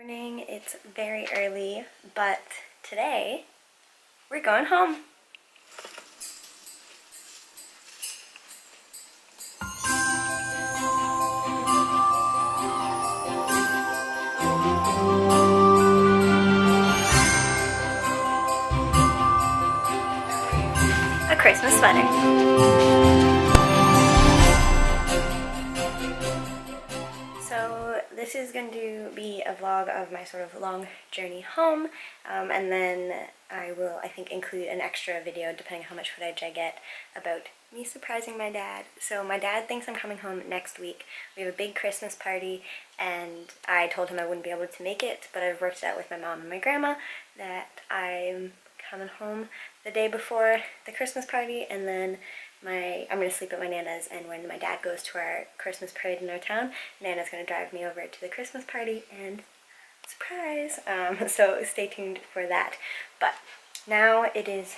Morning, it's very early, but today we're going home. A Christmas sweater. So this is going to be a vlog of my sort of long journey home, and then I think, include an extra video, depending on how much footage I get, about me surprising my dad. So my dad thinks I'm coming home next week. We have a big Christmas party, and I told him I wouldn't be able to make it, but I've worked it out with my mom and my grandma that I'm coming home the day before the Christmas party, and then I'm going to sleep at my Nana's, and when my dad goes to our Christmas parade in our town, Nana's going to drive me over to the Christmas party, and surprise! So stay tuned for that. But now it is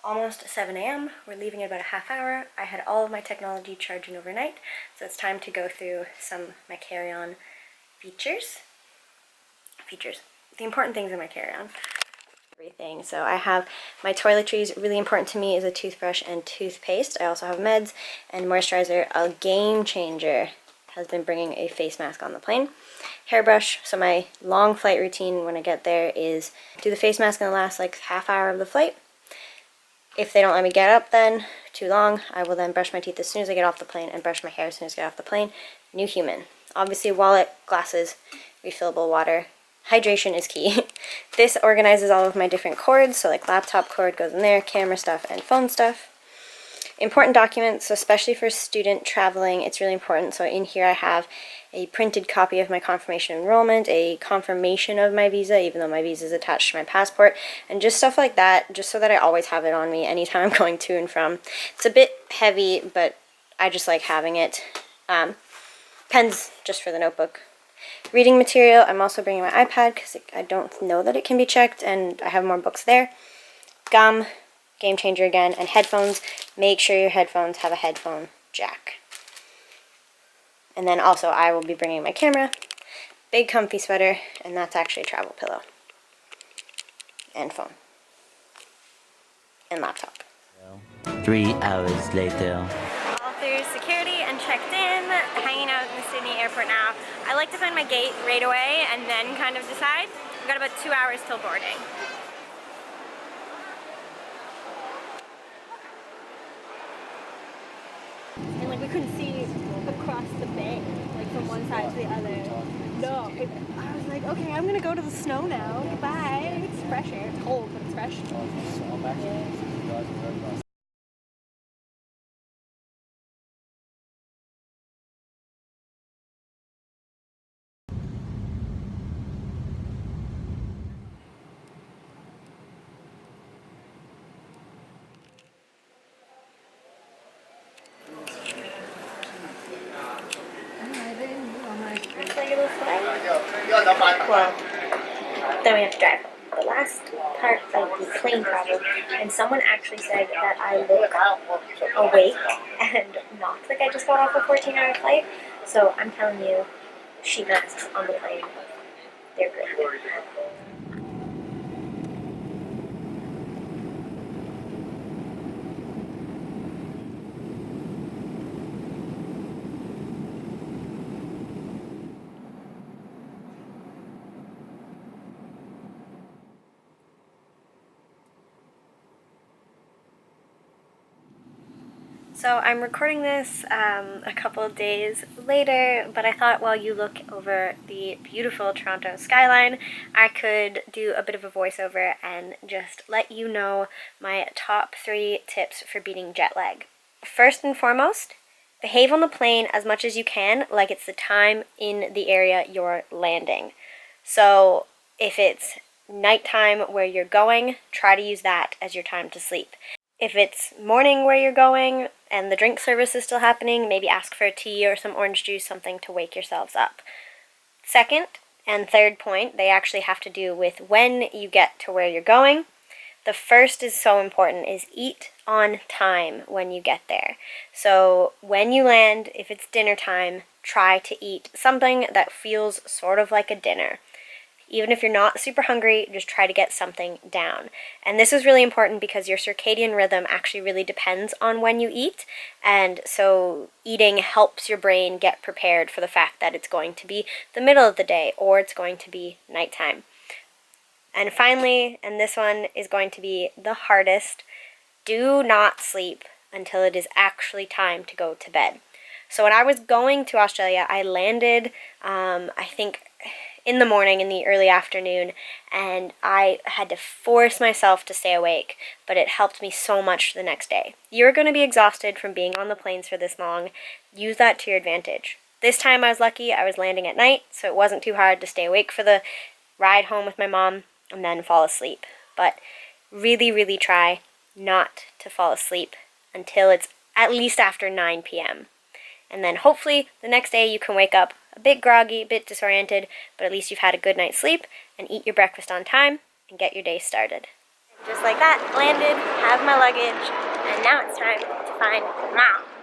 almost 7 a.m. We're leaving in about a half hour. I had all of my technology charging overnight, so it's time to go through some of my carry-on features. The important things in my carry-on. Everything. So I have my toiletries. Really important to me is a toothbrush and toothpaste. I also have meds and moisturizer. A game changer has been bringing a face mask on the plane. Hairbrush. So my long flight routine when I get there is do the face mask in the last like half hour of the flight. If they don't let me get up then too long, I will then brush my teeth as soon as I get off the plane and brush my hair as soon as I get off the plane. New human. Obviously wallet, glasses, refillable water. Hydration is key. This organizes all of my different cords, so like laptop cord goes in there, camera stuff, and phone stuff. Important documents, so especially for student traveling, it's really important. So in here I have a printed copy of my confirmation enrollment, a confirmation of my visa, even though my visa is attached to my passport, and just stuff like that, just so that I always have it on me anytime I'm going to and from. It's a bit heavy, but I just like having it. Pens, just for the notebook. Reading material, I'm also bringing my iPad because I don't know that it can be checked, and I have more books there. Gum, game changer again, and headphones. Make sure your headphones have a headphone jack. And then also I will be bringing my camera, big comfy sweater, and that's actually a travel pillow. And phone. And laptop. 3 hours later. All through security and checked in, hanging out in the Sydney airport now. I like to find my gate right away and then kind of decide. We've got about 2 hours till boarding. And like we couldn't see across the bay, like from one side to the other. No, I was like, okay, I'm gonna go to the snow now. Goodbye. It's fresh air. It's cold, but it's fresh. Well, then we have to drive home. The last part of the plane travel, and someone actually said that I look awake and not like I just got off a 14-hour flight. So I'm telling you, sheet masks on the plane, they're great. So I'm recording this a couple of days later, but I thought while you look over the beautiful Toronto skyline, I could do a bit of a voiceover and just let you know my top 3 tips for beating jet lag. First and foremost, behave on the plane as much as you can like it's the time in the area you're landing. So if it's nighttime where you're going, try to use that as your time to sleep. If it's morning where you're going and the drink service is still happening, maybe ask for a tea or some orange juice, something to wake yourselves up. Second and third point, they actually have to do with when you get to where you're going. The first is so important, is eat on time when you get there. So when you land, if it's dinner time, try to eat something that feels sort of like a dinner. Even if you're not super hungry, just try to get something down. And this is really important because your circadian rhythm actually really depends on when you eat. And so eating helps your brain get prepared for the fact that it's going to be the middle of the day or it's going to be nighttime. And finally, and this one is going to be the hardest, do not sleep until it is actually time to go to bed. So when I was going to Australia, I landed, I think, in the morning, in the early afternoon, and I had to force myself to stay awake, but it helped me so much the next day. You're going to be exhausted from being on the planes for this long. Use that to your advantage. This time I was lucky, I was landing at night, so it wasn't too hard to stay awake for the ride home with my mom and then fall asleep. But really, really try not to fall asleep until it's at least after 9 p.m. And then hopefully the next day you can wake up a bit groggy, a bit disoriented, but at least you've had a good night's sleep and eat your breakfast on time and get your day started. Just like that, landed, have my luggage, and now it's time to find Mom.